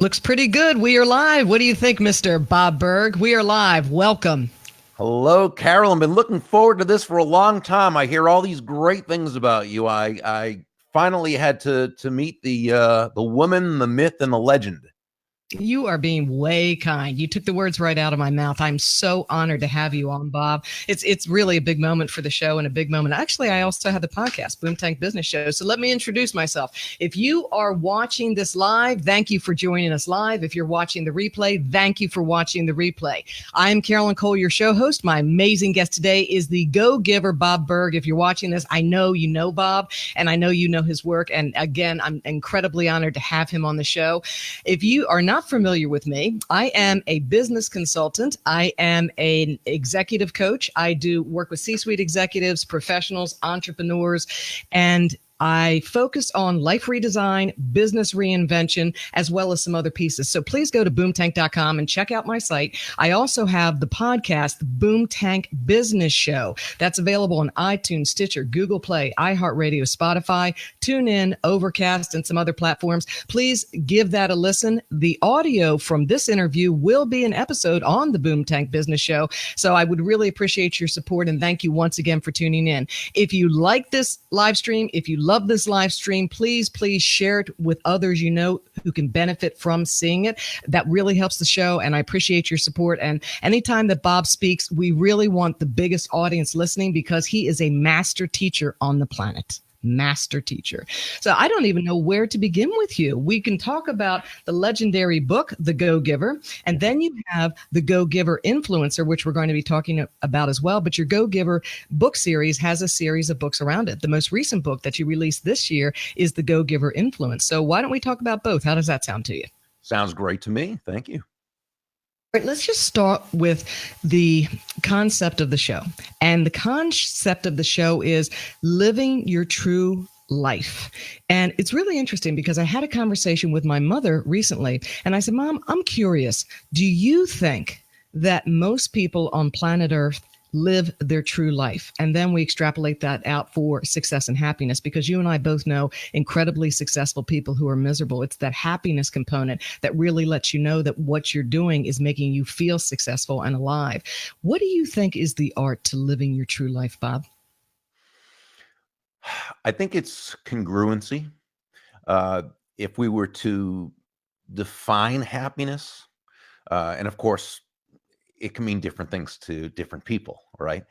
Looks pretty good. We are live. What do you think, Mr. Bob Berg? We are live. Welcome. Hello, Carolyn. Been looking forward to this for a long time. I hear all these great things about you. I finally had to meet the woman, the myth, and the legend. You are being way kind. You took the words right out of my mouth. I'm so honored to have you on, Bob. It's really a big moment for the show and a big moment. Actually, I also have the podcast, Boom Tank Business Show. So let me introduce myself. If you are watching this live, thank you for joining us live. If you're watching the replay, thank you for watching the replay. I'm Carolyn Cole, your show host. My amazing guest today is the go-giver, Bob Berg. If you're watching this, I know you know Bob, and I know you know his work. And again, I'm incredibly honored to have him on the show. If you are not familiar with me, I am a business consultant. I am an executive coach. I do work with C-suite executives, professionals, entrepreneurs, and I focus on life redesign, business reinvention, as well as some other pieces. So please go to boomtank.com and check out my site. I also have the podcast, the Boom Tank Business Show. That's available on iTunes, Stitcher, Google Play, iHeartRadio, Spotify, TuneIn, Overcast, and some other platforms. Please give that a listen. The audio from this interview will be an episode on the Boom Tank Business Show. So I would really appreciate your support, and thank you once again for tuning in. If you like this live stream, if you love this live stream, please share it with others you know who can benefit from seeing it. That really helps the show, and I appreciate your support. And anytime that Bob speaks, we really want the biggest audience listening because he is a master teacher on the planet. Master teacher. So I don't even know where to begin with you. We can talk about the legendary book, The Go-Giver, and then you have the Go-Giver Influencer, which we're going to be talking about as well. But your Go-Giver book series has a series of books around it. The most recent book that you released this year is The Go-Giver Influence. So why don't we talk about both? How does that sound to you? Sounds great to me. Thank you. All right, let's just start with the concept of the show. And the concept of the show is living your true life. And it's really interesting because I had a conversation with my mother recently, and I said, Mom, I'm curious. Do you think that most people on planet Earth live their true life? And then we extrapolate that out for success and happiness, because you and I both know incredibly successful people who are miserable. It's that happiness component that really lets you know that what you're doing is making you feel successful and alive. What do you think is the art to living your true life, Bob? I think it's congruency. If we were to define happiness, and of course, it can mean different things to different people, right?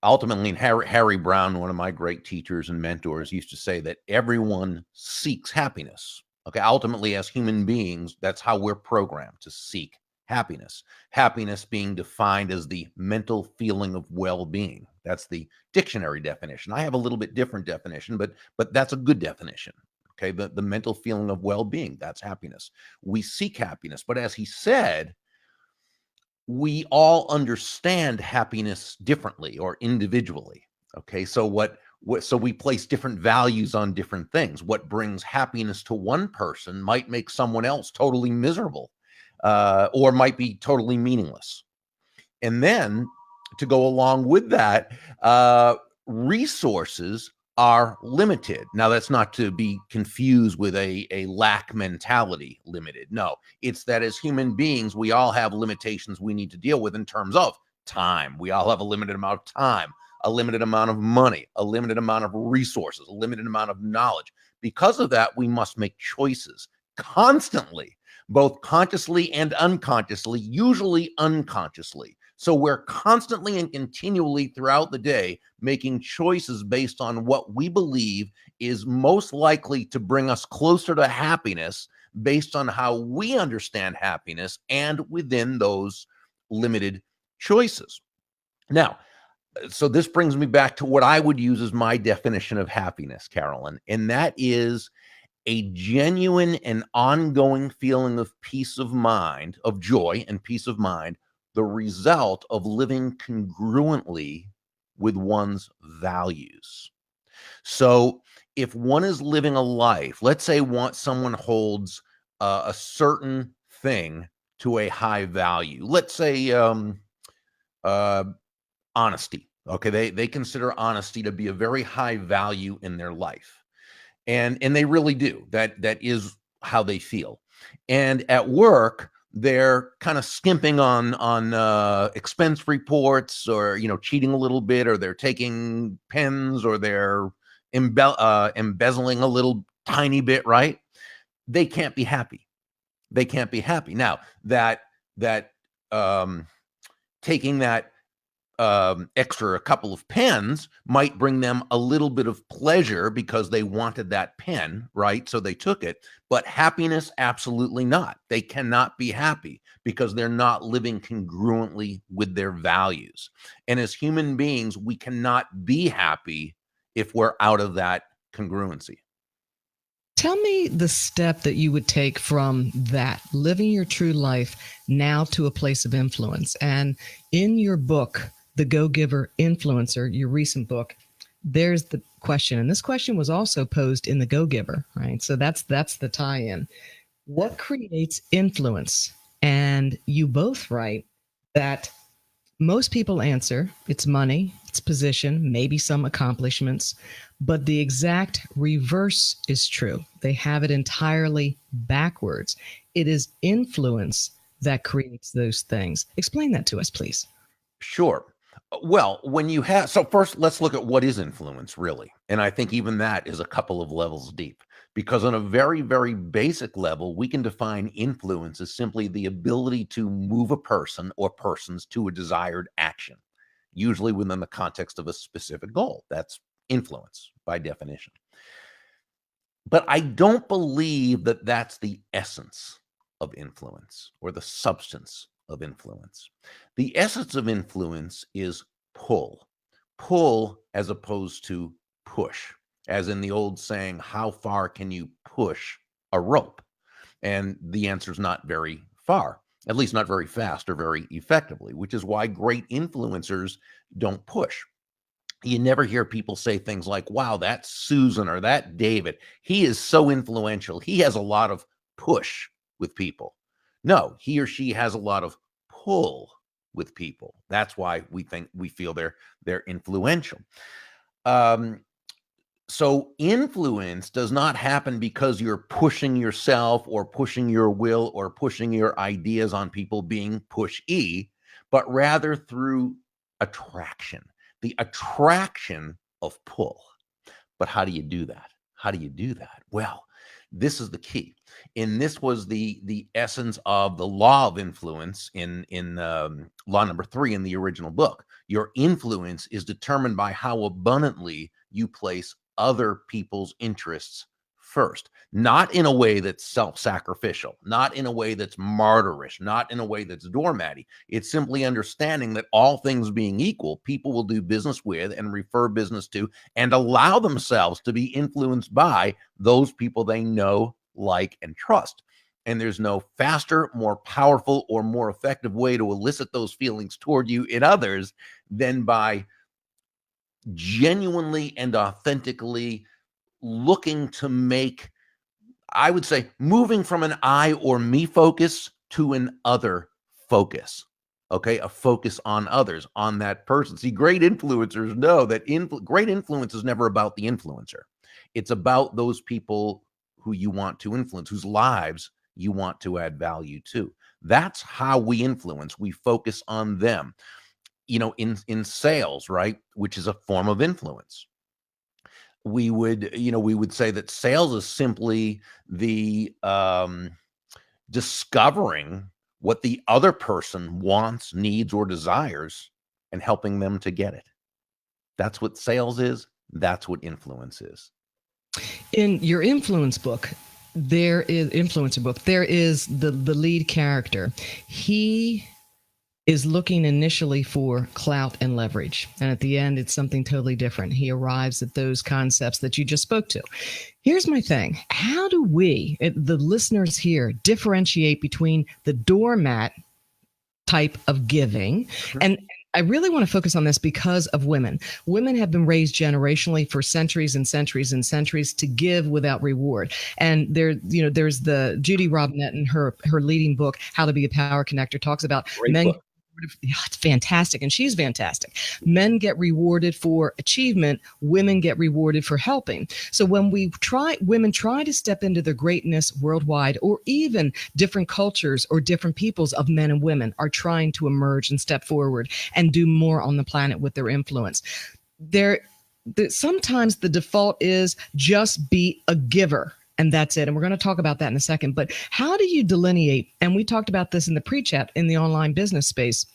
Ultimately, Harry Brown, one of my great teachers and mentors, used to say that everyone seeks happiness. Okay, ultimately, as human beings, that's how we're programmed, to seek happiness. Happiness being defined as the mental feeling of well-being. That's the dictionary definition. I have a little bit different definition, but that's a good definition. Okay, the mental feeling of well-being, that's happiness. We seek happiness, but as he said, we all understand happiness differently or individually. Okay, so so we place different values on different things. What brings happiness to one person might make someone else totally miserable, or might be totally meaningless. And then to go along with that, resources are limited. Now, that's not to be confused with a lack mentality, limited. No, it's that as human beings, we all have limitations we need to deal with in terms of time. We all have a limited amount of time, a limited amount of money, a limited amount of resources, a limited amount of knowledge. Because of that, we must make choices constantly, both consciously and unconsciously, usually unconsciously. So we're constantly and continually throughout the day making choices based on what we believe is most likely to bring us closer to happiness based on how we understand happiness and within those limited choices. Now, so this brings me back to what I would use as my definition of happiness, Carolyn, and that is a genuine and ongoing feeling of peace of mind, of joy and peace of mind, the result of living congruently with one's values. So if one is living a life, let's say someone holds a certain thing to a high value, let's say honesty. Okay, they consider honesty to be a very high value in their life. And they really do. That is how they feel. And at work, they're kind of skimping on expense reports, or cheating a little bit, or they're taking pens, or they're embezzling a little tiny bit, right? They can't be happy. They can't be happy. Now that taking that extra a couple of pens might bring them a little bit of pleasure because they wanted that pen, right? So they took it. But happiness, absolutely not. They cannot be happy because they're not living congruently with their values. And as human beings, we cannot be happy if we're out of that congruency. Tell me the step that you would take from that, living your true life, now to a place of influence. And in your book, The Go-Giver Influencer, your recent book, there's the question. And this question was also posed in The Go-Giver, right? So that's the tie-in. What creates influence? And you both write that most people answer it's money, it's position, maybe some accomplishments, but the exact reverse is true. They have it entirely backwards. It is influence that creates those things. Explain that to us, please. Sure. Well, so first let's look at what is influence really. And I think even that is a couple of levels deep, because on a very, very basic level, we can define influence as simply the ability to move a person or persons to a desired action, usually within the context of a specific goal. That's influence by definition. But I don't believe that that's the essence of influence or the substance of influence. The essence of influence is pull as opposed to push, as in the old saying, how far can you push a rope? And the answer is not very far, at least not very fast or very effectively, which is why great influencers don't push. You never hear people say things like, wow, that Susan or that David, he is so influential. He has a lot of push with people. No, he or she has a lot of pull with people. That's why we feel they're influential. So influence does not happen because you're pushing yourself or pushing your will or pushing your ideas on people being push-y, but rather through attraction. The attraction of pull. But how do you do that? How do you do that? Well, this is the key. And this was the essence of the law of influence in law number 3 in the original book. Your influence is determined by how abundantly you place other people's interests first, not in a way that's self-sacrificial, not in a way that's martyrish, not in a way that's doormatty. It's simply understanding that all things being equal, people will do business with and refer business to and allow themselves to be influenced by those people they know, like, and trust. And there's no faster, more powerful, or more effective way to elicit those feelings toward you in others than by genuinely and authentically looking to make, I would say, moving from an I or me focus to an other focus. Okay, a focus on others, on that person. See, great influencers know that great influence is never about the influencer. It's about those people who you want to influence, whose lives you want to add value to. That's how we influence. We focus on them. In sales, right, which is a form of influence. We would say that sales is simply the discovering what the other person wants, needs, or desires and helping them to get it. That's what sales is. That's what influence is. In your influencer book, there is the lead character. He is looking initially for clout and leverage. And at the end, it's something totally different. He arrives at those concepts that you just spoke to. Here's my thing. How do we, the listeners here, differentiate between the doormat type of giving? And I really want to focus on this because of women. Women have been raised generationally for centuries and centuries and centuries to give without reward. And there's the Judy Robinette in her leading book, How to Be a Power Connector, talks about Great men book. Yeah, it's fantastic. And she's fantastic. Men get rewarded for achievement. Women get rewarded for helping. So when women try to step into their greatness worldwide, or even different cultures or different peoples of men and women are trying to emerge and step forward and do more on the planet with their influence. Sometimes the default is just be a giver. And that's it. And we're going to talk about that in a second. But how do you delineate? And we talked about this in the pre-chat in the online business space.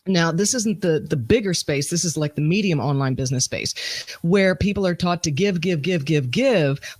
Now, this isn't the bigger space. This is like the medium online business space where people are taught to give,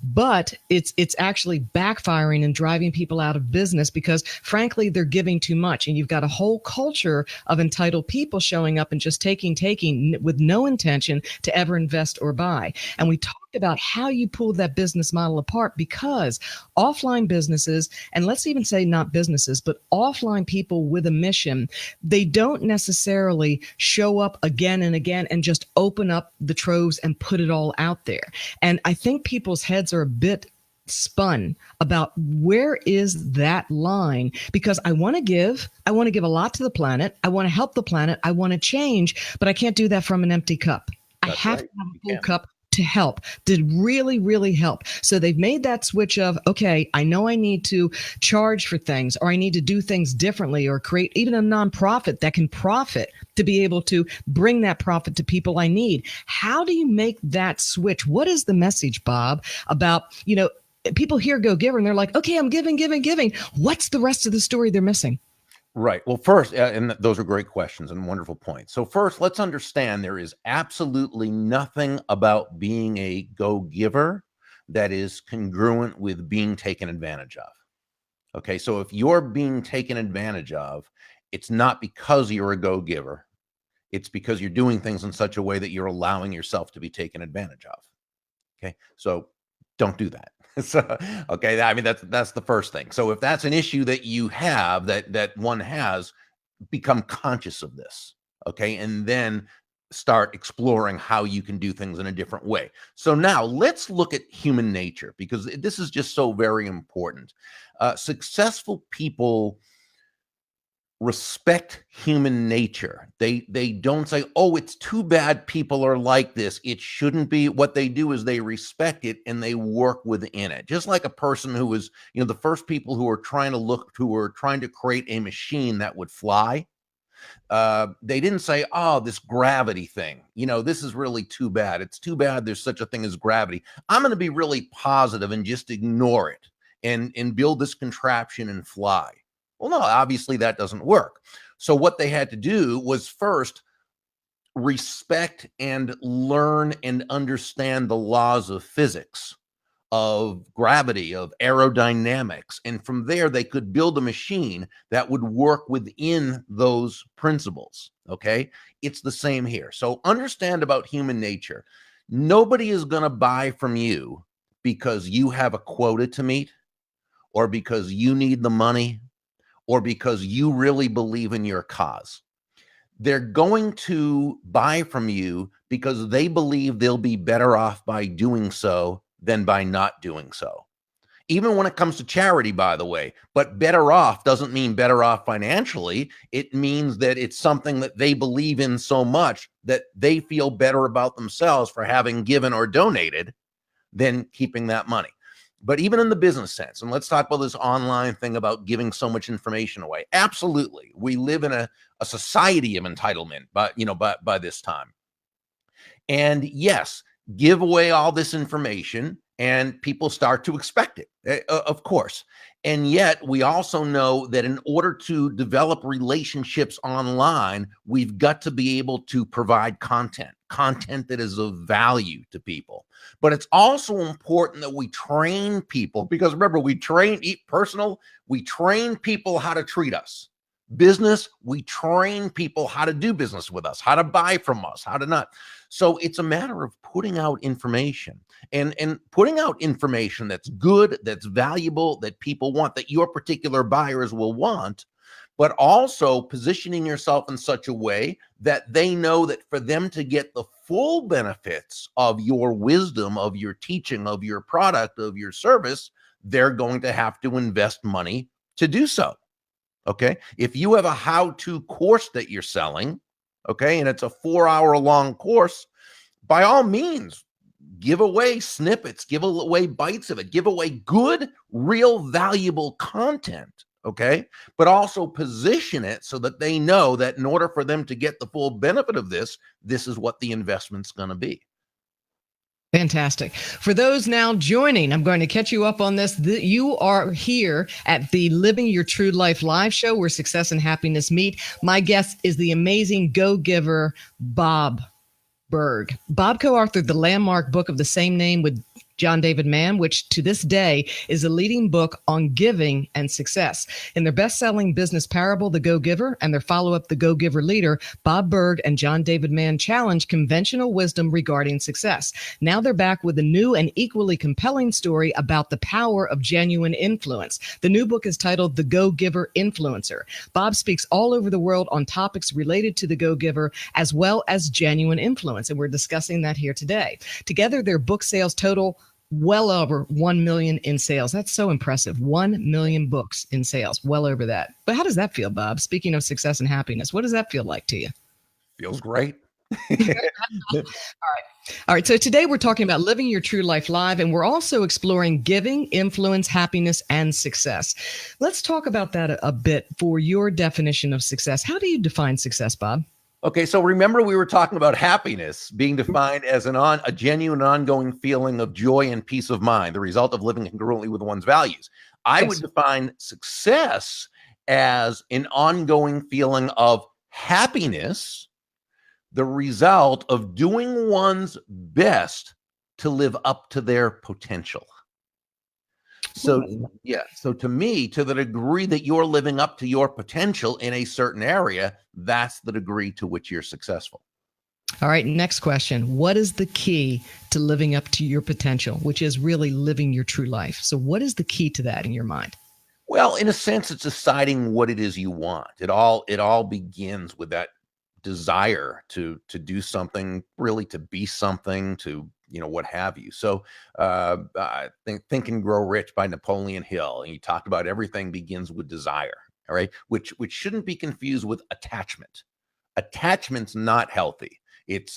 but it's actually backfiring and driving people out of business because, frankly, they're giving too much. And you've got a whole culture of entitled people showing up and just taking with no intention to ever invest or buy. And we talked about how you pull that business model apart, because offline businesses, and let's even say not businesses, but offline people with a mission, they don't necessarily show up again and again and just open up the troves and put it all out there. And I think people's heads are a bit spun about where is that line, because I want to give a lot to the planet. I want to help the planet. I want to change, but I can't do that from an empty cup. I have to have a full cup to help, to really, really help. So they've made that switch of, okay, I know I need to charge for things, or I need to do things differently, or create even a nonprofit that can profit to be able to bring that profit to people I need. How do you make that switch? What is the message, Bob, about, people hear Go Giver and they're like, okay, I'm giving. What's the rest of the story they're missing? Right. Well, first, and those are great questions and wonderful points. So first, let's understand there is absolutely nothing about being a go-giver that is congruent with being taken advantage of. Okay. So if you're being taken advantage of, it's not because you're a go-giver. It's because you're doing things in such a way that you're allowing yourself to be taken advantage of. Okay. So don't do that. So, okay. I mean, that's the first thing. So if that's an issue that you have, that one has, become conscious of this. Okay. And then start exploring how you can do things in a different way. So now let's look at human nature, because this is just so very important. Successful people respect human nature. They don't say, oh, it's too bad people are like this, it shouldn't be. What they do is they respect it and they work within it. Just like a person who is, the first people who were trying to create a machine that would fly. They didn't say, oh, this gravity thing, this is really too bad. It's too bad there's such a thing as gravity. I'm going to be really positive and just ignore it and build this contraption and fly. Well, no, obviously that doesn't work. So what they had to do was first respect and learn and understand the laws of physics, of gravity, of aerodynamics. And from there, they could build a machine that would work within those principles. Okay. It's the same here. So understand about human nature. Nobody is going to buy from you because you have a quota to meet, or because you need the money, or because you really believe in your cause. They're going to buy from you because they believe they'll be better off by doing so than by not doing so. Even when it comes to charity, by the way. But better off doesn't mean better off financially. It means that it's something that they believe in so much that they feel better about themselves for having given or donated than keeping that money. But even in the business sense, and let's talk about this online thing about giving so much information away. Absolutely. We live in a society of entitlement, by this time. And yes, give away all this information and people start to expect it, of course. And yet we also know that in order to develop relationships online, we've got to be able to provide content that is of value to people. But it's also important that we train people, because remember, we train people how to treat us. Business, we train people how to do business with us, how to buy from us, how to not. So it's a matter of putting out information and putting out information that's good, that's valuable, that people want, that your particular buyers will want, but also positioning yourself in such a way that they know that for them to get the full benefits of your wisdom, of your teaching, of your product, of your service, they're going to have to invest money to do so. Okay. If you have a how-to course that you're selling, okay, and it's a 4-hour long course, by all means, give away snippets, give away bites of it, give away good, real, valuable content. Okay. But also position it so that they know that in order for them to get the full benefit of this, this is what the investment's going to be. Fantastic. For those now joining, I'm going to catch you up on this. You are here at the Living Your True Life live show where success and happiness meet. My guest is the amazing go-giver, Bob Berg. Bob co-authored the landmark book of the same name with John David Mann, which to this day is a leading book on giving and success. In their best-selling business parable, The Go-Giver, and their follow-up, The Go-Giver Leader, Bob Berg and John David Mann challenge conventional wisdom regarding success. Now they're back with a new and equally compelling story about the power of genuine influence. The new book is titled The Go-Giver Influencer. Bob speaks all over the world on topics related to the Go-Giver as well as genuine influence, and we're discussing that here today. Together, their book sales total well over 1 million in sales. That's so impressive. 1 million books in sales, well over that. But how does that feel, Bob? Speaking of success and happiness, what does that feel like to you? Feels great. All right. So today we're talking about living your true life live, and we're also exploring giving, influence, happiness, and success. Let's talk about that a bit for your definition of success. How do you define success, Bob? Okay, so remember we were talking about happiness being defined as a genuine, ongoing feeling of joy and peace of mind, the result of living congruently with one's values. I would define success as an ongoing feeling of happiness, the result of doing one's best to live up to their potential. So, yeah. So to me, to the degree that you're living up to your potential in a certain area, that's the degree to which you're successful. All right. Next question. What is the key to living up to your potential, which is really living your true life? So what is the key to that in your mind? Well, in a sense, it's deciding what it is you want. It all begins with that desire to do something, really to be something, to what have you. So I Think and Grow Rich by Napoleon Hill, and he talked about everything begins with desire. All right, which shouldn't be confused with attachment. Attachment's not healthy.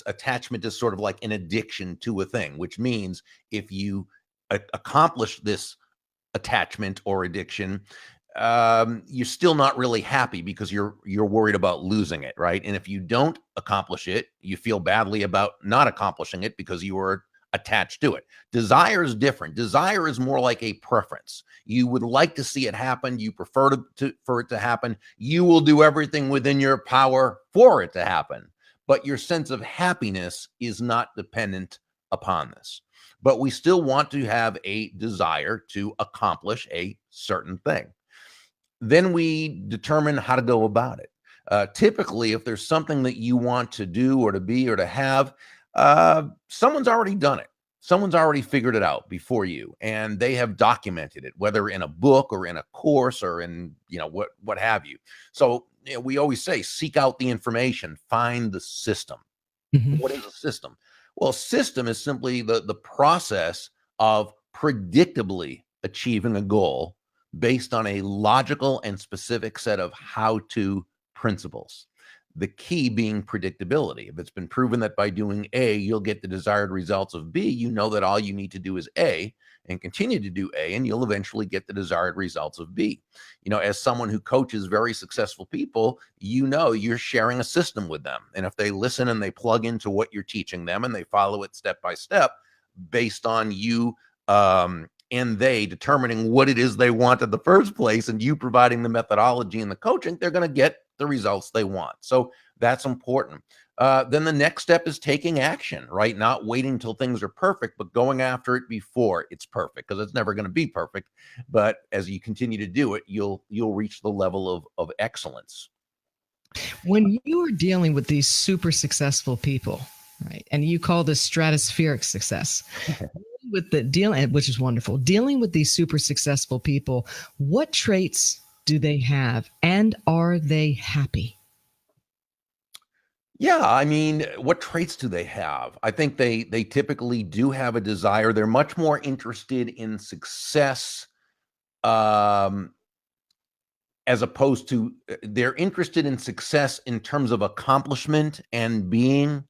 Attachment is sort of like an addiction to a thing, which means if you accomplish this attachment or addiction, you're still not really happy because you're worried about losing it, right? And if you don't accomplish it, you feel badly about not accomplishing it because you were attached to it. Desire is different. Desire is more like a preference. You would like to see it happen. You prefer for it to happen. You will do everything within your power for it to happen. But your sense of happiness is not dependent upon this. But we still want to have a desire to accomplish a certain thing. Then we determine how to go about it. Typically, if there's something that you want to do or to be or to have, someone's already done it. Someone's already figured it out before you, and they have documented it, whether in a book or in a course or in what have you. So we always say, seek out the information, find the system. Mm-hmm. What is a system? Well, system is simply the process of predictably achieving a goal based on a logical and specific set of how-to principles. The key being predictability. If it's been proven that by doing A, you'll get the desired results of B, you know that all you need to do is A and continue to do A, and you'll eventually get the desired results of B. As someone who coaches very successful people, you're sharing a system with them. And if they listen and they plug into what you're teaching them and they follow it step by step based on you and they determining what it is they want in the first place and you providing the methodology and the coaching, they're going to get the results they want. So that's important. Then the next step is taking action, right? Not waiting until things are perfect, but going after it before it's perfect, because it's never going to be perfect. But as you continue to do it, you'll reach the level of excellence. When you are dealing with these super successful people, right, and you call this stratospheric success, with the dealing, which is wonderful, dealing with these super successful people, what traits do they have, and are they happy? Yeah, I mean, what traits do they have? I think they typically do have a desire. They're much more interested in success as opposed to they're interested in success in terms of accomplishment and being,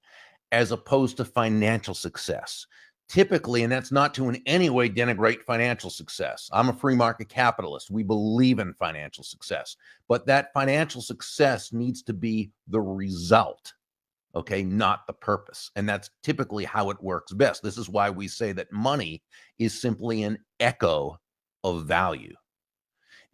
as opposed to financial success. Typically, and that's not to in any way denigrate financial success. I'm a free market capitalist. We believe in financial success, but that financial success needs to be the result, okay, not the purpose. And that's typically how it works best. This is why we say that money is simply an echo of value.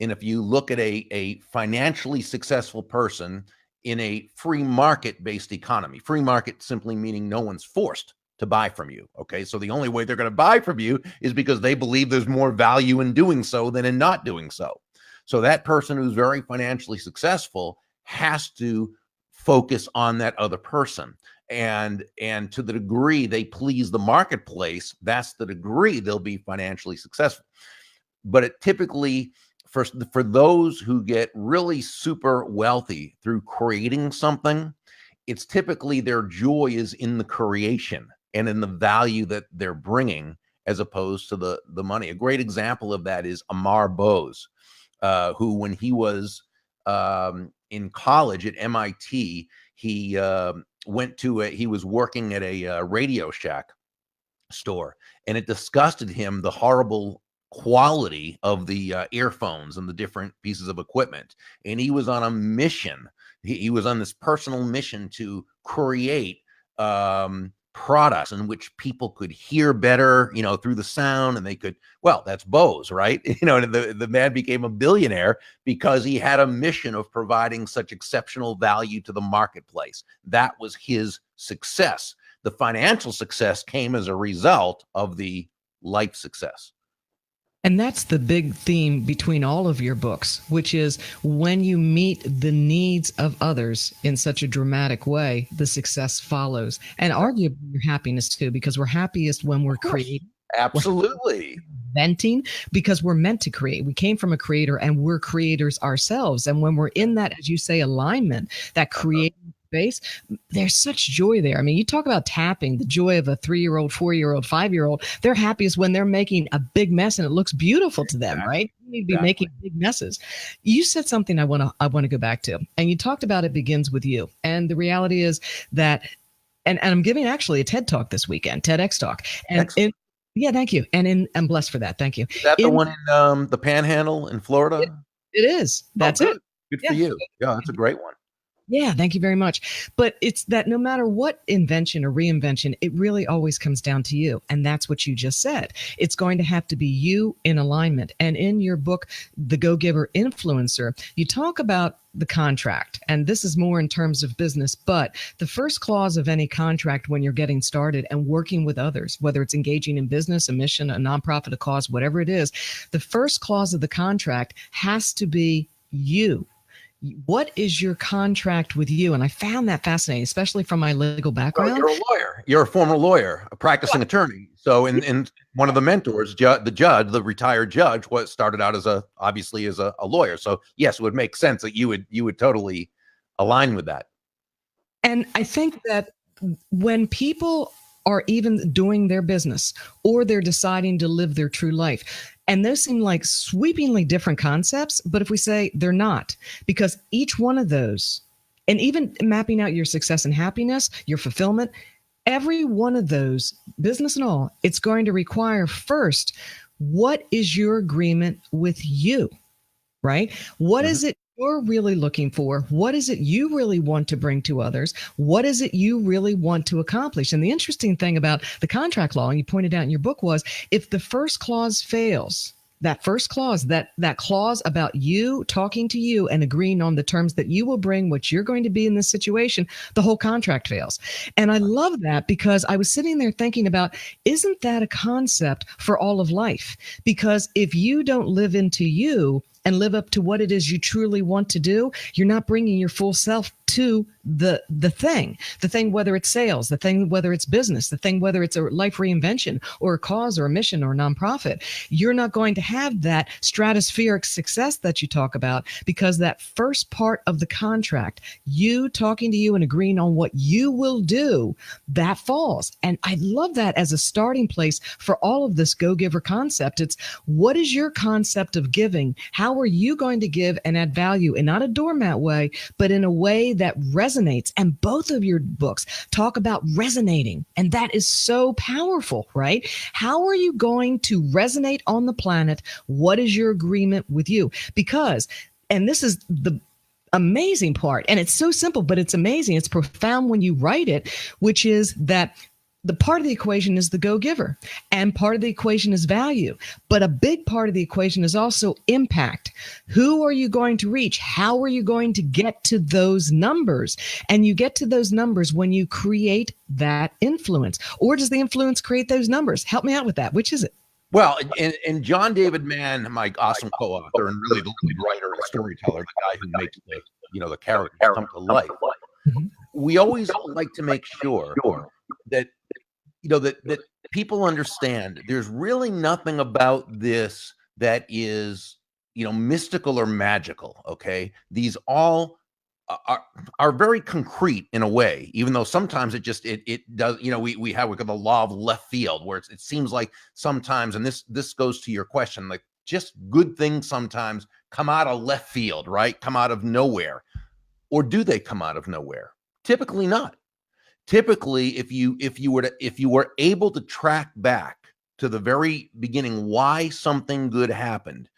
And if you look at a financially successful person in a free market-based economy, free market simply meaning no one's forced to buy from you, okay? So the only way they're going to buy from you is because they believe there's more value in doing so than in not doing so. So that person who's very financially successful has to focus on that other person. And to the degree they please the marketplace, that's the degree they'll be financially successful. But it typically, for those who get really super wealthy through creating something, it's typically their joy is in the creation and in the value that they're bringing, as opposed to the money. A great example of that is Amar Bose, who, when he was in college at MIT, he was working at a Radio Shack store, and it disgusted him, the horrible quality of the earphones and the different pieces of equipment. And he was on a mission. He was on this personal mission to create products in which people could hear better, through the sound, and they could, well, that's Bose, right? And the man became a billionaire because he had a mission of providing such exceptional value to the marketplace. That was his success. The financial success came as a result of the life success. And that's the big theme between all of your books, which is when you meet the needs of others in such a dramatic way, the success follows. And arguably your happiness too, because we're happiest when we're creating. Absolutely. Inventing, because we're meant to create. We came from a creator and we're creators ourselves. And when we're in that, as you say, alignment, that creative space, there's such joy there. I mean, you talk about tapping, the joy of a 3-year-old, 4-year-old, 5-year-old. They're happiest when they're making a big mess and it looks beautiful to them, right? You need to be making big messes. You said something I want to go back to, and you talked about it begins with you. And the reality is that, and I'm giving actually a TED Talk this weekend, TEDx Talk. And yeah, thank you. And I'm blessed for that. Thank you. Is that the one in the Panhandle in Florida? It is. That's it. Good for you. Yeah, that's a great one. Yeah, thank you very much. But it's that no matter what invention or reinvention, it really always comes down to you. And that's what you just said. It's going to have to be you in alignment. And in your book, The Go-Giver Influencer, you talk about the contract. And this is more in terms of business. But the first clause of any contract when you're getting started and working with others, whether it's engaging in business, a mission, a nonprofit, a cause, whatever it is, the first clause of the contract has to be you. What is your contract with you? And I found that fascinating, especially from my legal background. Well, you're a lawyer. You're a former lawyer, a practicing attorney. So in one of the mentors, the retired judge, started out as obviously as a lawyer. So yes, it would make sense that you would totally align with that. And I think that when people are even doing their business or they're deciding to live their true life, and those seem like sweepingly different concepts, but if we say they're not, because each one of those, and even mapping out your success and happiness, your fulfillment, every one of those, business and all, it's going to require first, what is your agreement with you, right? What is it you're really looking for? What is it you really want to bring to others? What is it you really want to accomplish? And the interesting thing about the contract law, and you pointed out in your book, was if the first clause fails, that first clause, that clause about you talking to you and agreeing on the terms that you will bring what you're going to be in this situation, the whole contract fails. And I love that because I was sitting there thinking about, isn't that a concept for all of life? Because if you don't live into you and live up to what it is you truly want to do, you're not bringing your full self to the thing, whether it's sales, the thing, whether it's business, the thing, whether it's a life reinvention or a cause or a mission or a nonprofit, you're not going to have that stratospheric success that you talk about, because that first part of the contract, you talking to you and agreeing on what you will do, that falls. And I love that as a starting place for all of this go-giver concept. It's, what is your concept of giving? How are you going to give and add value in not a doormat way, but in a way that resonates? And both of your books talk about resonating. And that is so powerful, right? How are you going to resonate on the planet? What is your agreement with you? Because, and this is the amazing part, and it's so simple, but it's amazing. It's profound when you write it, which is that the part of the equation is the go-giver, and part of the equation is value. But a big part of the equation is also impact. Who are you going to reach? How are you going to get to those numbers? And you get to those numbers when you create that influence. Or does the influence create those numbers? Help me out with that. Which is it? Well, and John David Mann, my awesome co-author and really the lead writer and storyteller, the guy who makes the characters come to life. We always like to make sure that that people understand there's really nothing about this that is mystical or magical. Okay, these all are very concrete in a way, even though sometimes it does. We have the law of left field, where it seems like sometimes, and this goes to your question, like just good things sometimes come out of left field, right? Come out of nowhere. Or do they come out of nowhere? Typically not. Typically, if you were able to track back to the very beginning why something good happened,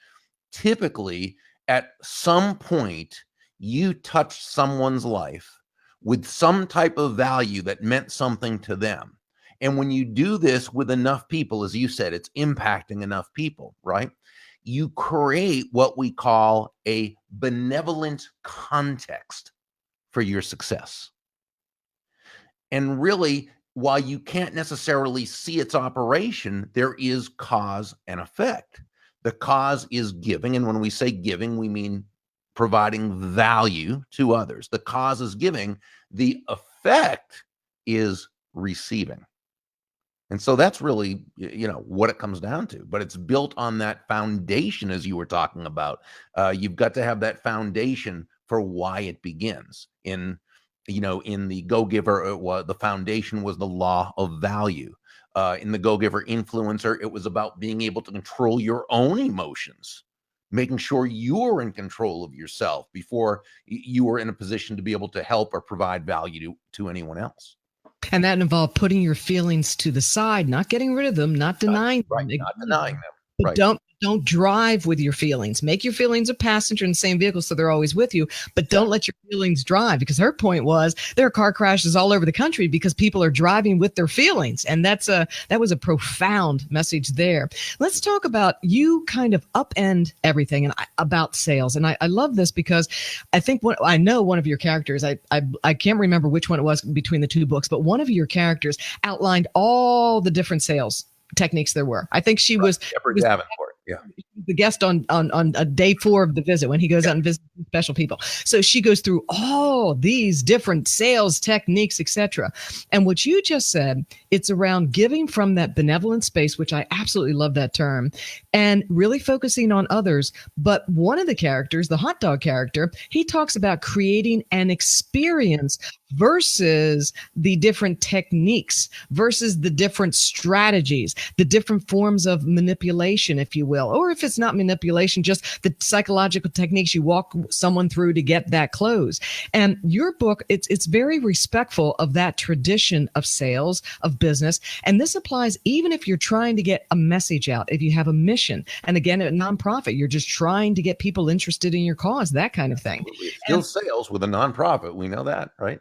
typically at some point you touched someone's life with some type of value that meant something to them. And when you do this with enough people, as you said, it's impacting enough people, right? You create what we call a benevolent context for your success. And really, while you can't necessarily see its operation, there is cause and effect. The cause is giving. And when we say giving, we mean providing value to others. The cause is giving. The effect is receiving. And so that's really, what it comes down to. But it's built on that foundation, as you were talking about. You've got to have that foundation for why it begins. In the Go-Giver, the foundation was the law of value. In the Go-Giver Influencer, it was about being able to control your own emotions, making sure you're in control of yourself before you were in a position to be able to help or provide value to anyone else. And that involved putting your feelings to the side, not getting rid of them, not denying them. Not denying them. But don't drive with your feelings. Make your feelings a passenger in the same vehicle so they're always with you, but don't let your feelings drive, because her point was there are car crashes all over the country because people are driving with their feelings. And that was a profound message there. Let's talk about, you kind of upend everything about sales. And I love this because I think I know one of your characters, I can't remember which one it was between the two books, but one of your characters outlined all the different sales techniques there were. I think she was Davenport. Yeah. The guest on a day 4 of the visit when he goes out and visits special people. So she goes through all these different sales techniques, etc. And what you just said, it's around giving from that benevolent space, which I absolutely love that term, and really focusing on others. But one of the characters, the hot dog character, he talks about creating an experience versus the different techniques, versus the different strategies, the different forms of manipulation, if you will, or if it's not manipulation, just the psychological techniques you walk someone through to get that close. And your book, it's very respectful of that tradition of sales, of business. And this applies even if you're trying to get a message out, if you have a mission. And again, a nonprofit, you're just trying to get people interested in your cause, that kind of thing. It's still sales with a nonprofit. We know that, right?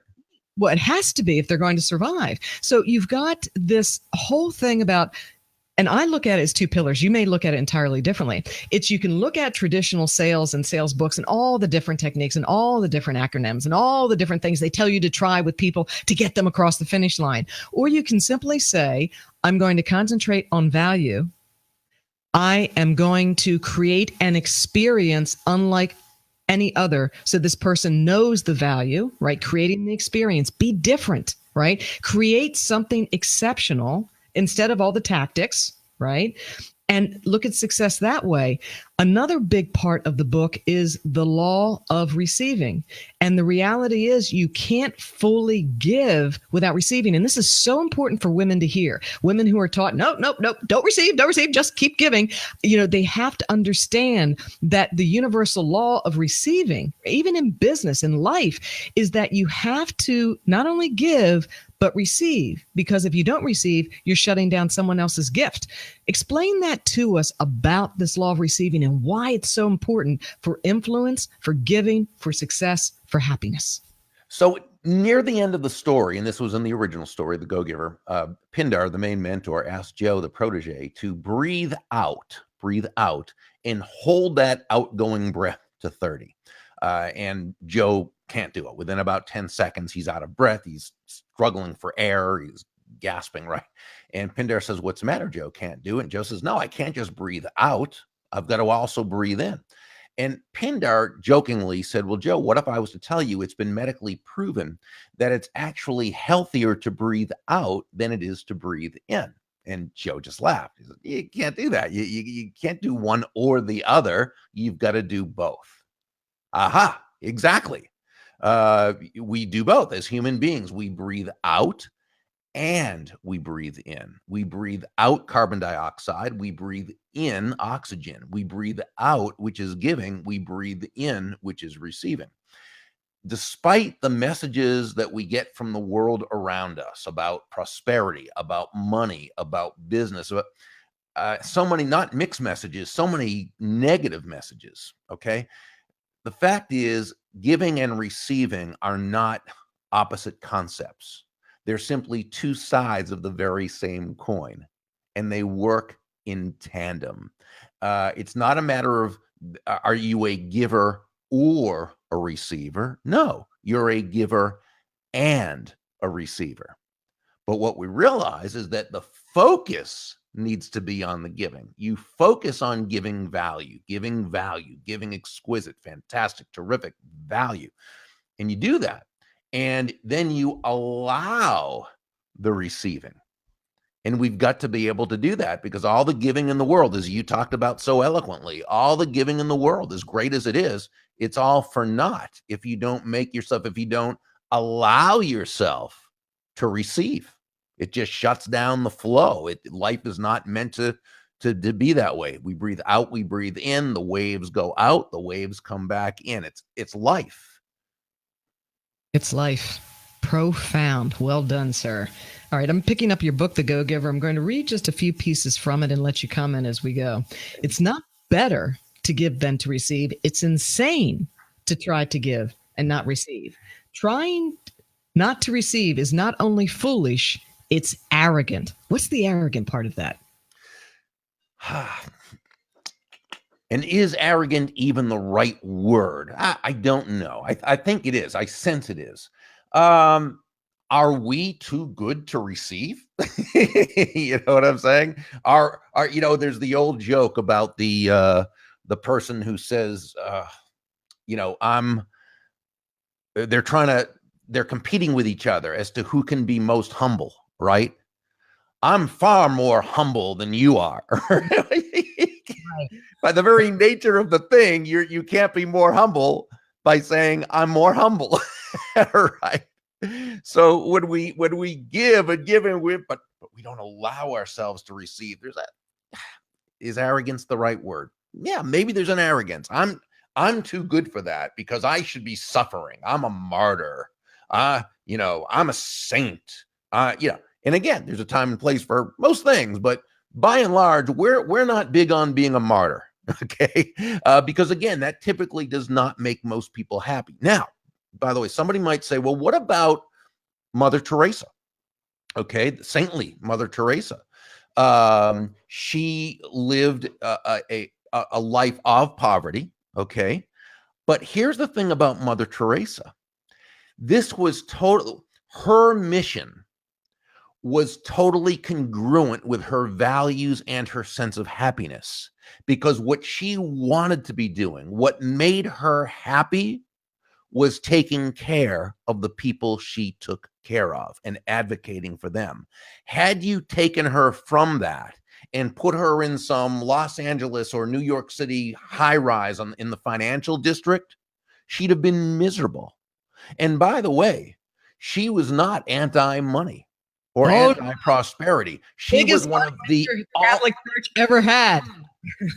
Well, it has to be if they're going to survive. So you've got this whole thing about, and I look at it as 2 pillars. You may look at it entirely differently. It's, you can look at traditional sales and sales books and all the different techniques and all the different acronyms and all the different things they tell you to try with people to get them across the finish line. Or you can simply say, I'm going to concentrate on value. I am going to create an experience unlike any other. So this person knows the value, right? Creating the experience, be different, right? Create something exceptional instead of all the tactics, right? And look at success that way. Another big part of the book is the law of receiving. And the reality is you can't fully give without receiving. And this is so important for women to hear. Women who are taught, no, don't receive, just keep giving. They have to understand that the universal law of receiving, even in business, in life, is that you have to not only give, but receive, because if you don't receive, you're shutting down someone else's gift. Explain that to us about this law of receiving and why it's so important for influence, for giving, for success, for happiness. So near the end of the story, and this was in the original story, The Go-Giver, Pindar, the main mentor, asked Joe, the protege, to breathe out, and hold that outgoing breath to 30. And Joe can't do it. Within about 10 seconds, he's out of breath. He's struggling for air. He's gasping, right? And Pindar says, what's the matter, Joe? Can't do it. And Joe says, no, I can't just breathe out. I've got to also breathe in. And Pindar jokingly said, well, Joe, what if I was to tell you it's been medically proven that it's actually healthier to breathe out than it is to breathe in? And Joe just laughed. He said, you can't do that. You can't do one or the other. You've got to do both. Aha, exactly. We do both as human beings. We breathe out and we breathe in. We breathe out carbon dioxide. We breathe in oxygen. We breathe out, which is giving. We breathe in, which is receiving. Despite the messages that we get from the world around us about prosperity, about money, about business, so many not mixed messages, so many negative messages, okay? The fact is, giving and receiving are not opposite concepts. They're simply two sides of the very same coin, and they work in tandem. It's not a matter of, are you a giver or a receiver? No, you're a giver and a receiver. But what we realize is that the focus needs to be on the giving. You focus on giving value, giving exquisite, fantastic, terrific value. And you do that. And then you allow the receiving. And we've got to be able to do that, because all the giving in the world, as you talked about so eloquently, all the giving in the world, as great as it is, it's all for naught if you don't if you don't allow yourself to receive. It just shuts down the flow. Life is not meant to be that way. We breathe out, we breathe in, the waves go out, the waves come back in. It's life. It's life. Profound. Well done, sir. All right, I'm picking up your book, The Go-Giver. I'm going to read just a few pieces from it and let you comment as we go. It's not better to give than to receive. It's insane to try to give and not receive. Trying not to receive is not only foolish, it's arrogant. What's the arrogant part of that? And is arrogant even the right word? I don't know. I think it is. I sense it is. Are we too good to receive? You know what I'm saying? There's the old joke about the person who says, they're competing with each other as to who can be most humble, right? I'm far more humble than you are. Right. By the very nature of the thing, you can't be more humble by saying I'm more humble. Right. So when we give and give and give, but we don't allow ourselves to receive, is arrogance the right word? Yeah, maybe there's an arrogance. I'm too good for that because I should be suffering. I'm a martyr. I'm a saint. And again, there's a time and place for most things, but by and large, we're not big on being a martyr. Okay. Because again, that typically does not make most people happy. Now, by the way, somebody might say, well, what about Mother Teresa? Okay. The saintly Mother Teresa. She lived a life of poverty. Okay. But here's the thing about Mother Teresa. This was her mission was totally congruent with her values and her sense of happiness, because what she wanted to be doing, what made her happy, was taking care of the people she took care of and advocating for them. Had you taken her from that and put her in some Los Angeles or New York City high rise in the financial district, she'd have been miserable. And by the way, she was not anti-money or anti-prosperity. She was Biggest one of the Catholic Church ever had.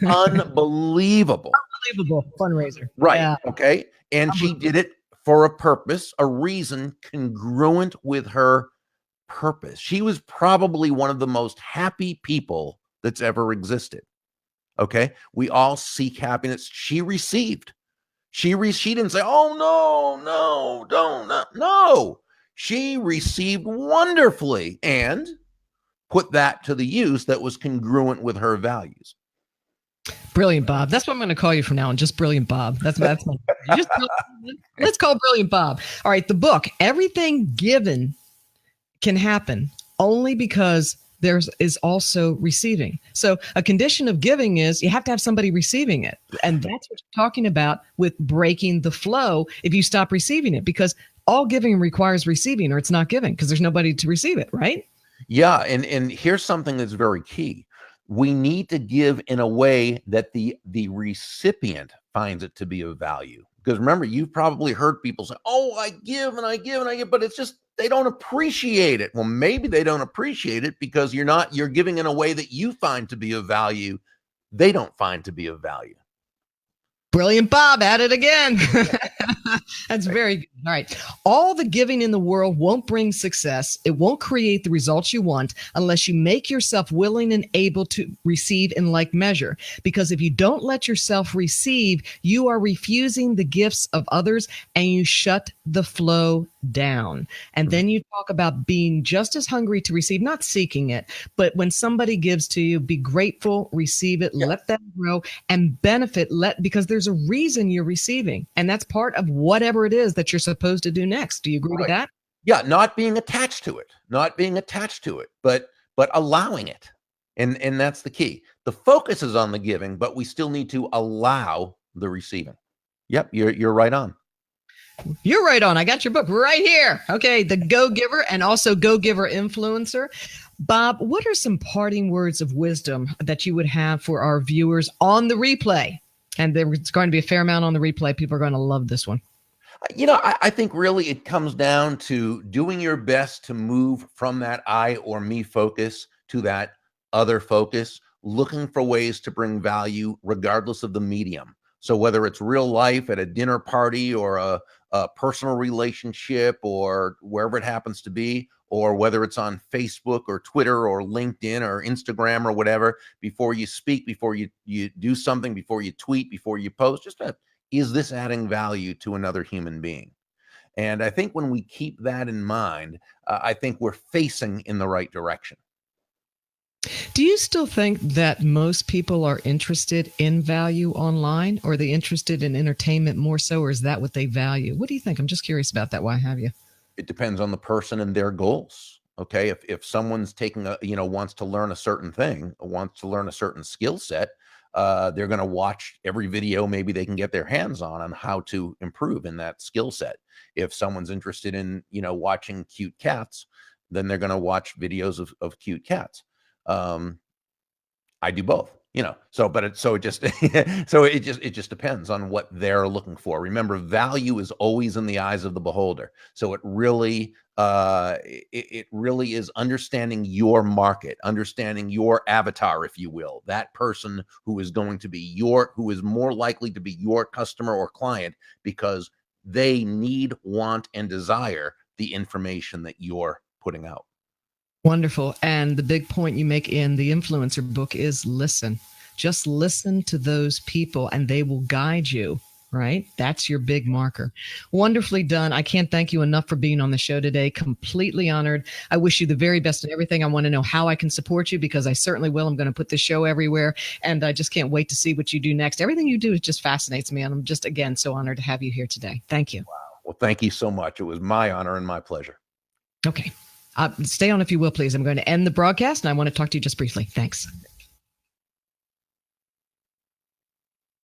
unbelievable Fundraiser. Right. Yeah. Okay. And she did it for a purpose, a reason congruent with her purpose. She was probably one of the most happy people that's ever existed. Okay. We all seek happiness. She received. She didn't say, "Oh no, don't, no." No. She received wonderfully and put that to the use that was congruent with her values. Brilliant Bob. That's what I'm going to call you from now on. Just Brilliant Bob. That's my let's call Brilliant Bob. All right. The book, Everything Given Can Happen Only Because there is also receiving. So a condition of giving is you have to have somebody receiving it. And that's what you're talking about with breaking the flow if you stop receiving it, because all giving requires receiving or it's not giving because there's nobody to receive it, right? Yeah. And here's something that's very key. We need to give in a way that the recipient finds it to be of value. Because remember, you've probably heard people say, "Oh, I give and I give and I give," but it's just they don't appreciate it. Well, maybe they don't appreciate it because you're giving in a way that you find to be of value, they don't find to be of value. Brilliant Bob, at it again. That's very good. All right. All the giving in the world won't bring success. It won't create the results you want unless you make yourself willing and able to receive in like measure. Because if you don't let yourself receive, you are refusing the gifts of others and you shut the flow down. And then you talk about being just as hungry to receive, not seeking it, but when somebody gives to you, be grateful, receive it, let them grow and benefit, because there's a reason you're receiving. And that's part of whatever it is that you're supposed to do next. Do you agree with that? Yeah, not being attached to it, but allowing it. And that's the key. The focus is on the giving, but we still need to allow the receiving. Yep, you're right on. You're right on. I got your book right here. Okay, The Go Giver and also Go Giver Influencer. Bob, what are some parting words of wisdom that you would have for our viewers on the replay? And there's going to be a fair amount on the replay. People are going to love this one. I think really it comes down to doing your best to move from that I or me focus to that other focus, looking for ways to bring value regardless of the medium. So whether it's real life at a dinner party or a personal relationship or wherever it happens to be, or whether it's on Facebook or Twitter or LinkedIn or Instagram or whatever, before you speak, before you do something, before you tweet, before you post, is this adding value to another human being? And I think when we keep that in mind, I think we're facing in the right direction. Do you still think that most people are interested in value online, or are they interested in entertainment more so, or is that what they value? What do you think? I'm just curious about that. Why have you? It depends on the person and their goals. Okay. If someone's wants to learn a certain thing, wants to learn a certain skill set, they're going to watch every video maybe they can get their hands on how to improve in that skill set. If someone's interested in, watching cute cats, then they're going to watch videos of cute cats. I do both, but it just depends on what they're looking for. Remember, value is always in the eyes of the beholder. So it really is understanding your market, understanding your avatar, if you will, that person who is going to be who is more likely to be your customer or client because they need, want, and desire the information that you're putting out. Wonderful. And the big point you make in the influencer book is listen. Just listen to those people and they will guide you, right? That's your big marker. Wonderfully done. I can't thank you enough for being on the show today. Completely honored. I wish you the very best in everything. I want to know how I can support you because I certainly will. I'm going to put this show everywhere and I just can't wait to see what you do next. Everything you do just fascinates me. And I'm just, again, so honored to have you here today. Thank you. Wow. Well, thank you so much. It was my honor and my pleasure. Okay. Stay on if you will, please. I'm going to end the broadcast and I want to talk to you just briefly. Thanks.